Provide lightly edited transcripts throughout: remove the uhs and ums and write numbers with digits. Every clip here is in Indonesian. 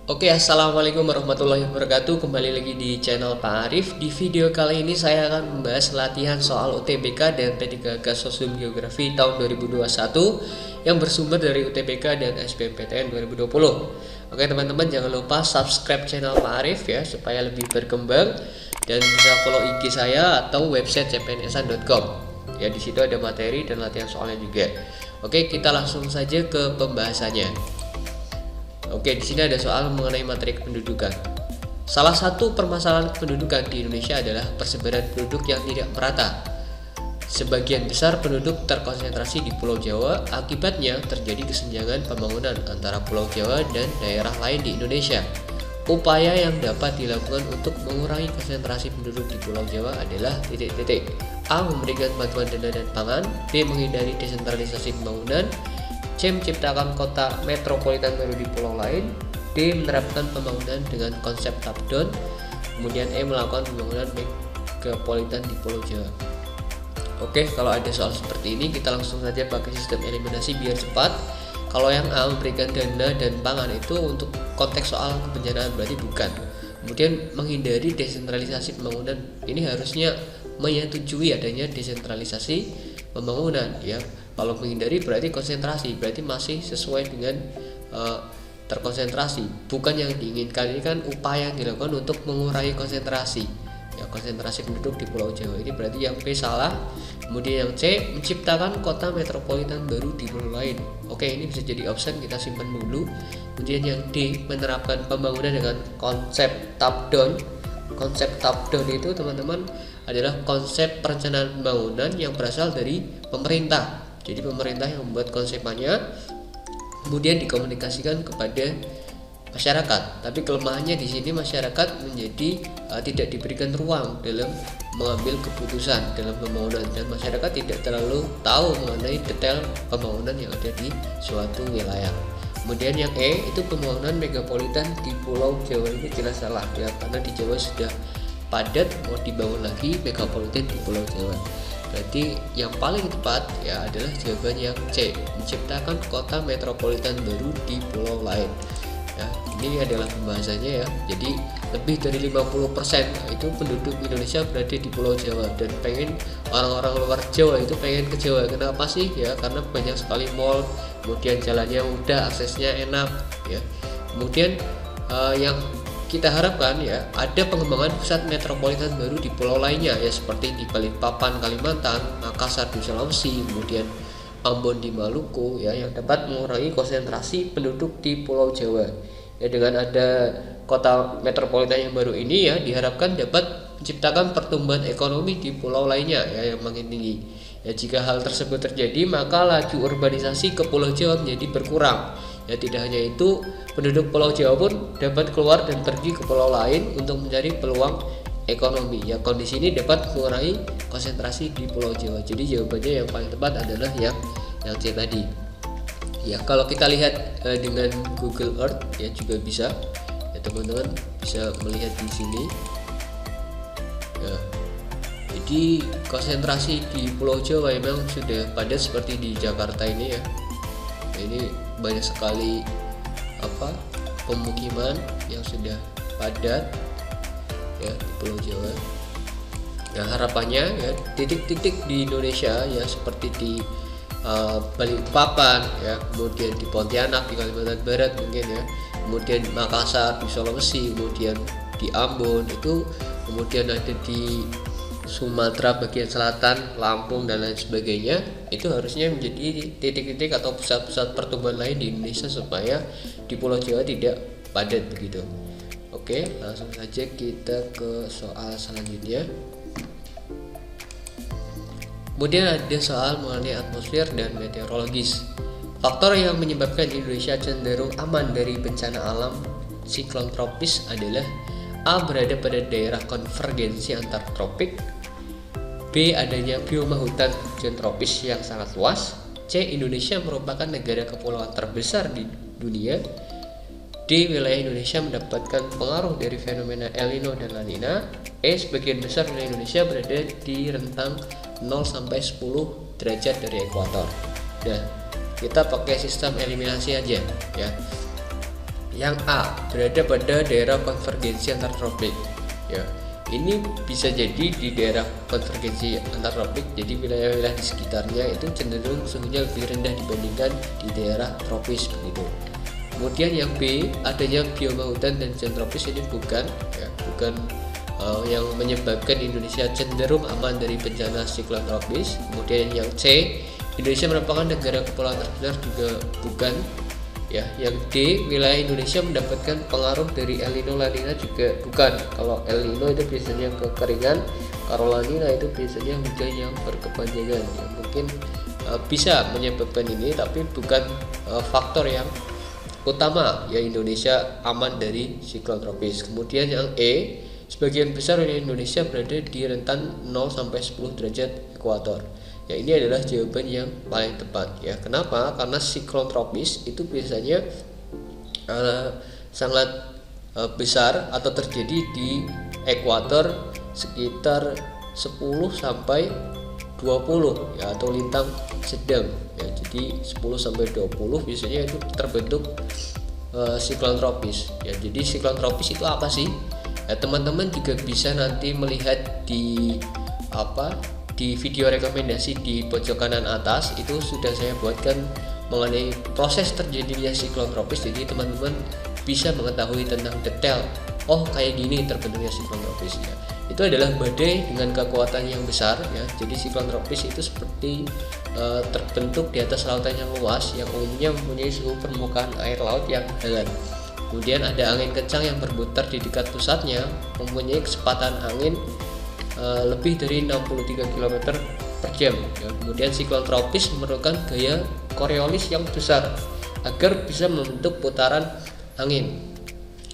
Oke, assalamualaikum warahmatullahi wabarakatuh. Kembali lagi di channel Pak Arif. Di video kali ini saya akan membahas latihan soal UTBK dan P3K Sosium Geografi tahun 2021 yang bersumber dari UTBK dan SBMPTN 2020. Oke teman-teman, jangan lupa subscribe channel Pak Arif ya supaya lebih berkembang, dan bisa follow IG saya atau website cpnsan.com. Ya, di situ ada materi dan latihan soalnya juga. Oke, kita langsung saja ke pembahasannya. Oke, di sini ada soal mengenai materi kependudukan. Salah satu permasalahan kependudukan di Indonesia adalah persebaran penduduk yang tidak merata. Sebagian besar penduduk terkonsentrasi di Pulau Jawa, akibatnya terjadi kesenjangan pembangunan antara Pulau Jawa dan daerah lain di Indonesia. Upaya yang dapat dilakukan untuk mengurangi konsentrasi penduduk di Pulau Jawa adalah titik-titik. A. Memberikan bantuan dana dan pangan. B. Menghindari desentralisasi pembangunan. C. Menciptakan kota metropolitan baru di pulau lain. D. Menerapkan pembangunan dengan konsep top down. Kemudian E. Melakukan pembangunan megapolitan di Pulau Jawa. Oke, kalau ada soal seperti ini kita langsung saja pakai sistem eliminasi biar cepat. Kalau yang A, memberikan dana dan pangan, itu untuk konteks soal kebencanaan, berarti bukan. Kemudian menghindari desentralisasi pembangunan, ini harusnya menyetujui adanya desentralisasi pembangunan ya. Kalau menghindari berarti konsentrasi, berarti masih sesuai dengan terkonsentrasi, bukan yang diinginkan. Ini kan upaya yang dilakukan untuk mengurangi konsentrasi ya, konsentrasi penduduk di Pulau Jawa. Ini berarti yang B salah. Kemudian yang C, menciptakan kota metropolitan baru di pulau lain. Oke, ini bisa jadi option, kita simpan dulu. Kemudian yang D, menerapkan pembangunan dengan konsep top down. Konsep top down itu teman-teman adalah konsep perencanaan pembangunan yang berasal dari pemerintah. Jadi pemerintah yang membuat konsepnya, kemudian dikomunikasikan kepada masyarakat. Tapi kelemahannya di sini masyarakat menjadi tidak diberikan ruang dalam mengambil keputusan dalam pembangunan, dan masyarakat tidak terlalu tahu mengenai detail pembangunan yang ada di suatu wilayah. Kemudian yang E, itu pembangunan megapolitan di Pulau Jawa. Ini jelas salah ya, karena di Jawa sudah padat, mau dibangun lagi megapolitan di Pulau Jawa. Berarti yang paling tepat ya adalah jawaban yang C, menciptakan kota metropolitan baru di pulau lain. Ya, ini adalah pembahasannya ya. Jadi lebih dari 50% itu penduduk Indonesia berada di Pulau Jawa, dan pengen orang-orang luar Jawa itu pengen ke Jawa. Kenapa sih? Ya karena banyak sekali mall, kemudian jalannya mudah, aksesnya enak ya. Kemudian yang kita harapkan ya ada pengembangan pusat metropolitan baru di pulau lainnya ya, seperti di Balikpapan Kalimantan, Makassar di Sulawesi, kemudian Ambon di Maluku ya, yang dapat mengurangi konsentrasi penduduk di Pulau Jawa. Ya, dengan ada kota metropolitan yang baru ini ya diharapkan dapat menciptakan pertumbuhan ekonomi di pulau lainnya ya yang makin tinggi. Ya, jika hal tersebut terjadi, maka laju urbanisasi ke Pulau Jawa menjadi berkurang. Ya, tidak hanya itu, penduduk Pulau Jawa pun dapat keluar dan pergi ke pulau lain untuk mencari peluang ekonomi. Ya, kondisi ini dapat mengurangi konsentrasi di Pulau Jawa. Jadi jawabannya yang paling tepat adalah yang C tadi. Ya, kalau kita lihat dengan Google Earth ya juga bisa. Ya, teman-teman bisa melihat di sini. Ya, jadi konsentrasi di Pulau Jawa memang sudah padat seperti di Jakarta ini ya. Ini banyak sekali pemukiman yang sudah padat ya di Pulau Jawa. Nah, harapannya ya titik-titik di Indonesia ya seperti di Balikpapan ya, kemudian di Pontianak di Kalimantan Barat mungkin ya, kemudian Makassar di Sulawesi, kemudian di Ambon itu, kemudian ada di Sumatera bagian selatan, Lampung dan lain sebagainya, itu harusnya menjadi titik-titik atau pusat-pusat pertumbuhan lain di Indonesia supaya di Pulau Jawa tidak padat begitu. Oke, langsung saja kita ke soal selanjutnya. Kemudian ada soal mengenai atmosfer dan meteorologis. Faktor yang menyebabkan Indonesia cenderung aman dari bencana alam siklon tropis adalah A. Berada pada daerah konvergensi antar tropik. B. Adanya bioma hutan hujan tropis yang sangat luas. C. Indonesia merupakan negara kepulauan terbesar di dunia. D. Wilayah Indonesia mendapatkan pengaruh dari fenomena El Nino dan La Nina. E. Sebagian besar wilayah Indonesia berada di rentang 0-10 derajat dari ekuator. Nah, kita pakai sistem eliminasi aja ya. Yang A berada pada daerah konvergensi antar tropik. Ya, ini bisa jadi di daerah konvergensi antar tropik, jadi wilayah-wilayah di sekitarnya itu cenderung suhunya lebih rendah dibandingkan di daerah tropis begitu. Kemudian yang B, adanya bioma hutan dan hujan tropis, ini bukan yang menyebabkan Indonesia cenderung aman dari bencana siklon tropis. Kemudian yang C, Indonesia merupakan negara kepulauan terbesar, juga bukan. Ya, yang D, wilayah Indonesia mendapatkan pengaruh dari El Nino La Nina, juga bukan. Kalau El Nino itu biasanya kekeringan, kalau La Nina itu biasanya hujan yang berkepanjangan. Ya, mungkin bisa menyebabkan ini, tapi bukan faktor yang utama ya Indonesia aman dari siklon tropis. Kemudian yang E, sebagian besar wilayah Indonesia berada di rentan 0 sampai 10 derajat ekuator. Ya, ini adalah jawaban yang paling tepat ya. Kenapa? Karena siklon tropis itu biasanya sangat besar atau terjadi di ekuator sekitar 10 sampai 20 ya, atau lintang sedang ya. Jadi 10 sampai 20 biasanya itu terbentuk siklon tropis ya. Jadi siklon tropis itu apa sih? Ya, teman-teman juga bisa nanti melihat di video rekomendasi di pojok kanan atas, itu sudah saya buatkan mengenai proses terjadinya siklon tropis. Jadi teman-teman bisa mengetahui tentang detail, oh kayak gini terbentuknya siklon tropis ya. Itu adalah badai dengan kekuatan yang besar ya. Jadi siklon tropis itu seperti terbentuk di atas lautan yang luas, yang umumnya mempunyai suhu permukaan air laut yang hangat. Kemudian ada angin kencang yang berputar di dekat pusatnya, mempunyai kecepatan angin lebih dari 63 km per jam ya. Kemudian siklon tropis memerlukan gaya Coriolis yang besar agar bisa membentuk putaran angin.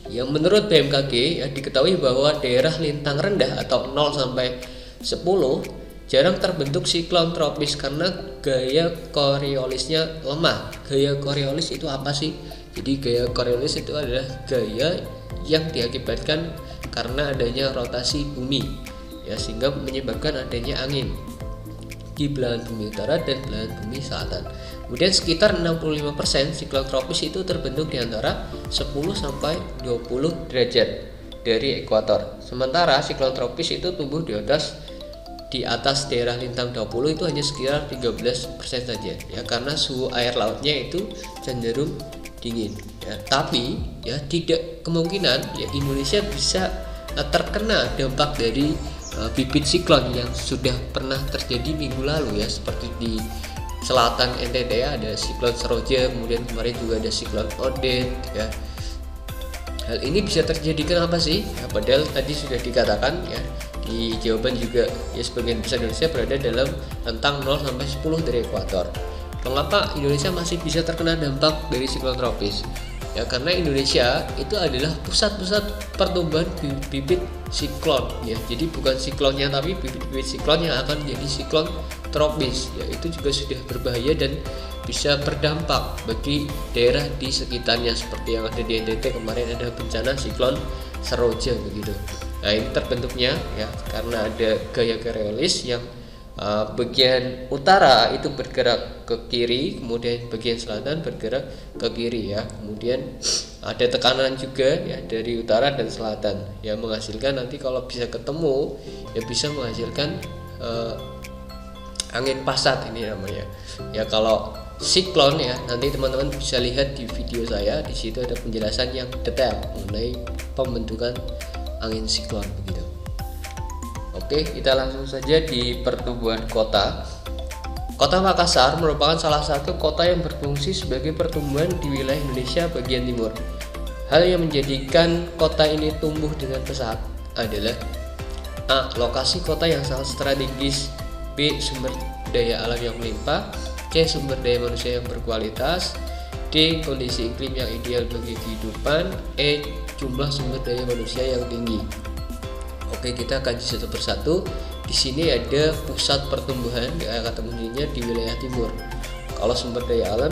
Yang menurut BMKG ya, diketahui bahwa daerah lintang rendah atau 0 sampai 10 jarang terbentuk siklon tropis karena gaya Coriolisnya lemah. Gaya Coriolis itu apa sih? Jadi gaya Coriolis itu adalah gaya yang diakibatkan karena adanya rotasi bumi ya, sehingga menyebabkan adanya angin di belahan bumi utara dan belahan bumi selatan. Kemudian sekitar 65% siklon tropis itu terbentuk di antara 10 sampai 20 derajat dari ekuator. Sementara siklon tropis itu tumbuh di atas daerah lintang 20 itu hanya sekitar 13% saja ya, karena suhu air lautnya itu cenderung dingin ya. Tapi ya tidak kemungkinan ya Indonesia bisa terkena dampak dari bibit siklon yang sudah pernah terjadi minggu lalu ya, seperti di selatan NTT ya, ada siklon Seroja, kemudian kemarin juga ada siklon Odet ya. Hal ini bisa terjadi kenapa sih? Ya, padahal tadi sudah dikatakan ya di jawaban juga ya, sebagian besar Indonesia berada dalam rentang 0 sampai 10 dari ekuator. Mengapa Indonesia masih bisa terkena dampak dari siklon tropis? Ya, karena Indonesia itu adalah pusat-pusat pertumbuhan bibit siklon ya. Jadi bukan siklonnya, tapi bibit-bibit siklon yang akan menjadi siklon tropis ya. Itu juga sudah berbahaya dan bisa berdampak bagi daerah di sekitarnya, seperti yang ada di NTT kemarin, ada bencana siklon Seroja begitu. Nah, ini terbentuknya ya karena ada gaya Coriolis yang bagian utara itu bergerak ke kiri, kemudian bagian selatan bergerak ke kiri ya. Kemudian ada tekanan juga ya dari utara dan selatan yang menghasilkan nanti kalau bisa ketemu ya bisa menghasilkan angin pasat ini namanya. Ya kalau siklon ya nanti teman-teman bisa lihat di video saya, di situ ada penjelasan yang detail mengenai pembentukan angin siklon begitu. Oke, kita langsung saja di pertumbuhan kota. Kota Makassar merupakan salah satu kota yang berfungsi sebagai pertumbuhan di wilayah Indonesia bagian timur. Hal yang menjadikan kota ini tumbuh dengan pesat adalah A. Lokasi kota yang sangat strategis, B. Sumber daya alam yang melimpah, C. Sumber daya manusia yang berkualitas, D. Kondisi iklim yang ideal bagi kehidupan, E. Jumlah sumber daya manusia yang tinggi. Oke, kita kaji satu persatu. Di sini ada pusat pertumbuhan ya, kata kuncinya di wilayah timur. Kalau sumber daya alam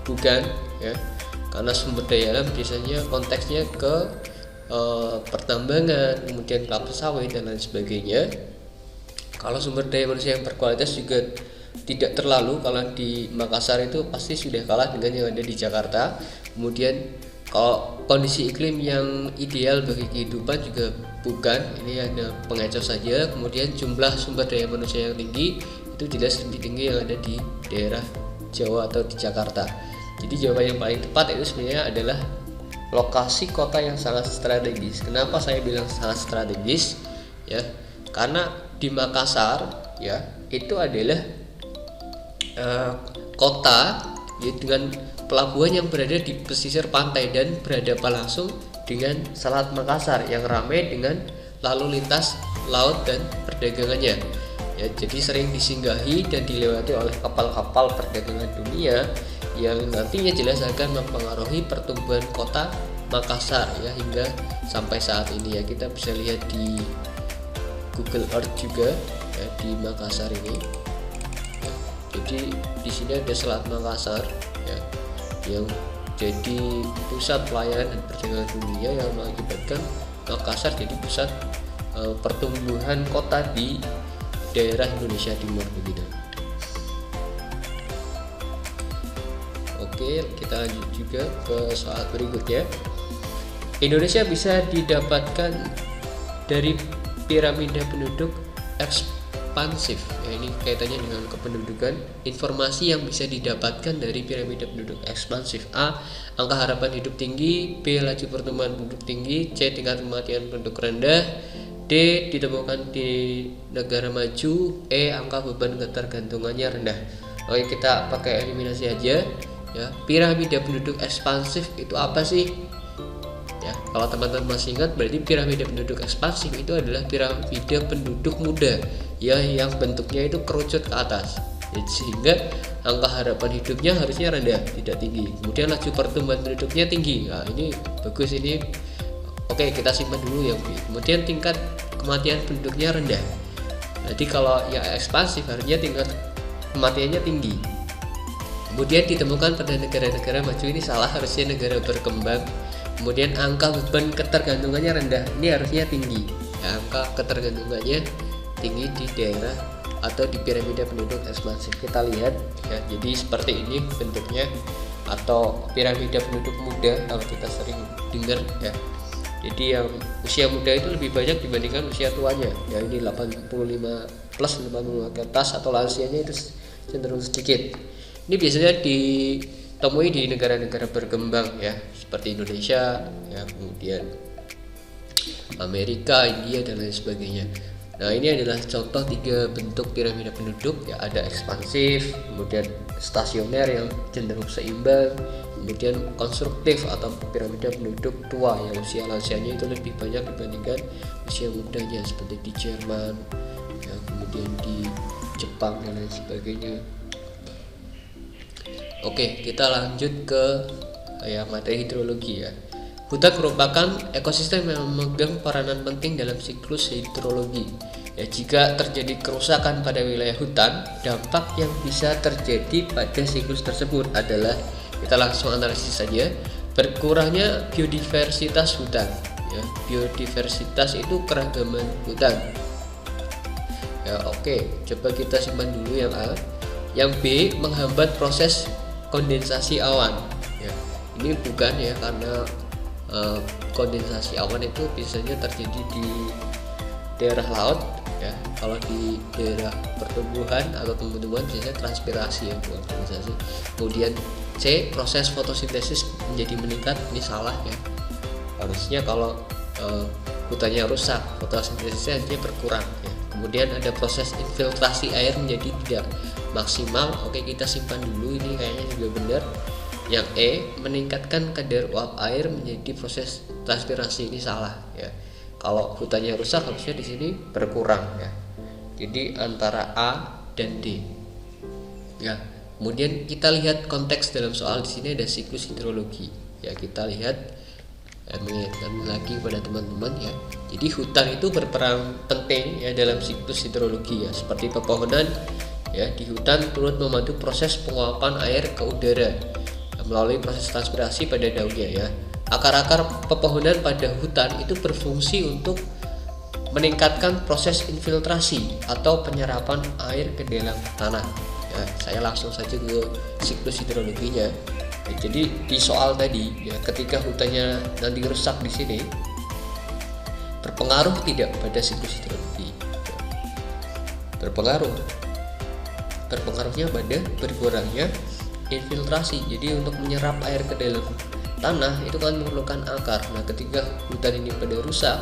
bukan ya, karena sumber daya alam biasanya konteksnya ke pertambangan, kemudian kelapa sawit dan lain sebagainya. Kalau sumber daya manusia yang berkualitas juga tidak terlalu, kalau di Makassar itu pasti sudah kalah dengan yang ada di Jakarta. Kemudian Kalau kondisi iklim yang ideal bagi kehidupan juga bukan, ini hanya pengecoh saja. Kemudian jumlah sumber daya manusia yang tinggi itu jelas lebih tinggi yang ada di daerah Jawa atau di Jakarta. Jadi jawaban yang paling tepat itu sebenarnya adalah lokasi kota yang sangat strategis. Kenapa saya bilang sangat strategis? Ya, karena di Makassar ya itu adalah kota ya, dengan pelabuhan yang berada di pesisir pantai dan berhadapan langsung dengan Selat Makassar yang ramai dengan lalu lintas laut dan perdagangannya. Ya, jadi sering disinggahi dan dilewati oleh kapal-kapal perdagangan dunia yang nantinya jelas akan mempengaruhi pertumbuhan kota Makassar ya hingga sampai saat ini ya. Kita bisa lihat di Google Earth juga ya, di Makassar ini. Ya, jadi di sini ada Selat Makassar ya, yang jadi pusat pelayanan dan perdagangan dunia yang mengakibatkan Makassar jadi pusat pertumbuhan kota di daerah Indonesia Timur begitu. Oke, kita lanjut juga ke soal berikutnya. Indonesia bisa didapatkan dari piramida penduduk ekspansif. Ya, ini kaitannya dengan kependudukan. Informasi yang bisa didapatkan dari piramida penduduk ekspansif: A. Angka harapan hidup tinggi. B. Laju pertumbuhan penduduk tinggi. C. Tingkat kematian penduduk rendah. D. Ditemukan di negara maju. E. Angka beban ketergantungannya rendah. Oke, kita pakai eliminasi aja ya. Piramida penduduk ekspansif itu apa sih? Ya, kalau teman-teman masih ingat, berarti piramida penduduk ekspansif itu adalah piramida penduduk muda ya, yang bentuknya itu kerucut ke atas ya, sehingga angka harapan hidupnya harusnya rendah, tidak tinggi. Kemudian laju pertumbuhan penduduknya tinggi. Nah, ini bagus ini. Oke, kita simpan dulu yang B. Kemudian tingkat kematian penduduknya rendah. Jadi kalau yang ekspansif harusnya tingkat kematiannya tinggi. Kemudian ditemukan pada negara-negara maju, ini salah, harusnya negara berkembang. Kemudian angka beban ketergantungannya rendah, ini harusnya tinggi ya, angka ketergantungannya tinggi di daerah atau di piramida penduduk ekspansif. Kita lihat ya, jadi seperti ini bentuknya, atau piramida penduduk muda kalau kita sering dengar ya. Jadi yang usia muda itu lebih banyak dibandingkan usia tuanya ya, ini 85 plus 85 ke atas, atau lansianya itu cenderung sedikit. Ini biasanya ditemui di negara-negara berkembang ya, seperti Indonesia ya, kemudian Amerika, India dan lain sebagainya. Nah, ini adalah contoh 3 bentuk piramida penduduk ya, ada ekspansif, kemudian stasioner yang cenderung seimbang, kemudian konstruktif atau piramida penduduk tua yang usia lansianya itu lebih banyak dibandingkan usia mudanya, seperti di Jerman ya, kemudian di Jepang dan lain sebagainya. Oke, kita lanjut ke ya materi hidrologi ya. Hutan merupakan ekosistem yang memegang peranan penting dalam siklus hidrologi. Ya, jika terjadi kerusakan pada wilayah hutan, dampak yang bisa terjadi pada siklus tersebut adalah, kita langsung analisis saja, berkurangnya biodiversitas hutan. Ya, biodiversitas itu keragaman hutan. Ya, oke, coba kita simpan dulu yang A. Yang B, menghambat proses kondensasi awan ya. Ini bukan ya, karena kondensasi awan itu biasanya terjadi di daerah laut ya. Kalau di daerah pertumbuhan atau tumbuh-tumbuhan biasanya transpirasi ya, bukan kondensasi. Kemudian C, proses fotosintesis menjadi meningkat. Ini salah ya, harusnya kalau hutannya rusak fotosintesisnya hanya berkurang ya. Kemudian ada proses infiltrasi air menjadi tidak maksimal. Oke, kita simpan dulu, ini kayaknya juga benar. Yang E, meningkatkan kadar uap air menjadi proses transpirasi. Ini salah ya, kalau hutannya rusak harusnya di sini berkurang ya. Jadi antara A dan D ya. Kemudian kita lihat konteks dalam soal. Di sini ada siklus hidrologi ya, kita lihat mengingatkan lagi pada teman-teman ya. Jadi hutan itu berperan penting ya dalam siklus hidrologi ya, seperti pepohonan ya. Di hutan turut membantu proses penguapan air ke udara melalui proses transpirasi pada daunnya ya. Akar-akar pepohonan pada hutan itu berfungsi untuk meningkatkan proses infiltrasi atau penyerapan air ke dalam tanah ya. Saya langsung saja ke siklus hidrologinya. Jadi di soal tadi ya, ketika hutannya nanti rusak di sini berpengaruh tidak pada siklus hidrologi? Berpengaruhnya pada berkurangnya infiltrasi. Jadi untuk menyerap air ke dalam tanah itu kan memerlukan akar. Nah, ketika hutan ini pada rusak,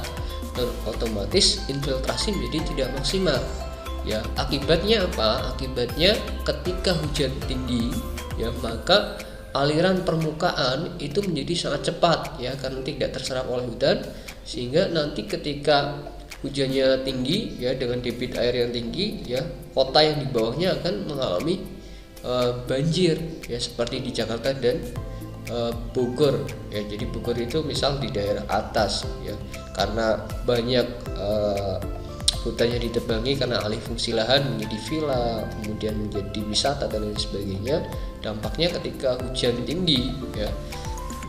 otomatis infiltrasi menjadi tidak maksimal. Ya, akibatnya apa? Akibatnya ketika hujan tinggi, ya maka aliran permukaan itu menjadi sangat cepat ya karena tidak terserap oleh hutan, sehingga nanti ketika hujannya tinggi ya dengan debit air yang tinggi ya, kota yang di bawahnya akan mengalami banjir ya seperti di Jakarta dan Bogor ya. Jadi Bogor itu misal di daerah atas ya, karena banyak hutannya ditebangi karena alih fungsi lahan menjadi villa, kemudian menjadi wisata dan lain sebagainya. Dampaknya ketika hujan tinggi ya,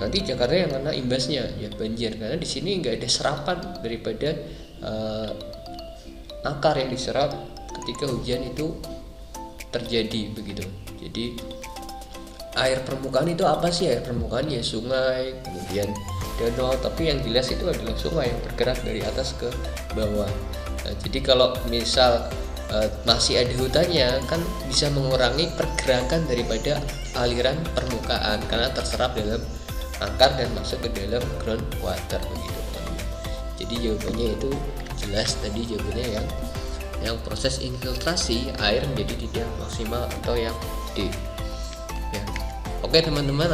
nanti Jakarta yang kena imbasnya ya banjir, karena di sini nggak ada serapan daripada akar yang diserap ketika hujan itu terjadi begitu. Jadi air permukaan itu apa sih? Air permukaan ya sungai, kemudian danau, tapi yang jelas itu adalah sungai yang bergerak dari atas ke bawah. Nah, jadi kalau misal masih ada hutannya kan bisa mengurangi pergerakan daripada aliran permukaan karena terserap dalam akar dan masuk ke dalam groundwater begitu. Jadi jawabannya itu jelas tadi, jawabannya yang proses infiltrasi air menjadi tidak maksimal atau yang D ya. Oke teman-teman,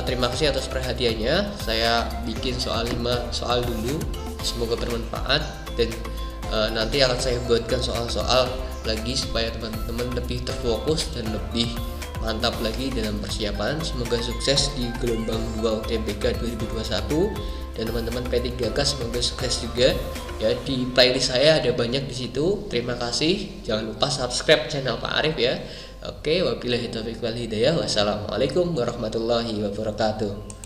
terima kasih atas perhatiannya. Saya bikin soal 5 soal dulu, semoga bermanfaat, dan nanti akan saya buatkan soal-soal lagi supaya teman-teman lebih terfokus dan lebih mantap lagi dalam persiapan. Semoga sukses di gelombang 2 UTBK 2021, dan teman-teman P3K semoga sukses juga ya. Di playlist saya ada banyak di situ. Terima kasih. Jangan lupa subscribe channel Pak Arif ya. Oke, wabillahi taufiq wal hidayah. Wassalamualaikum warahmatullahi wabarakatuh.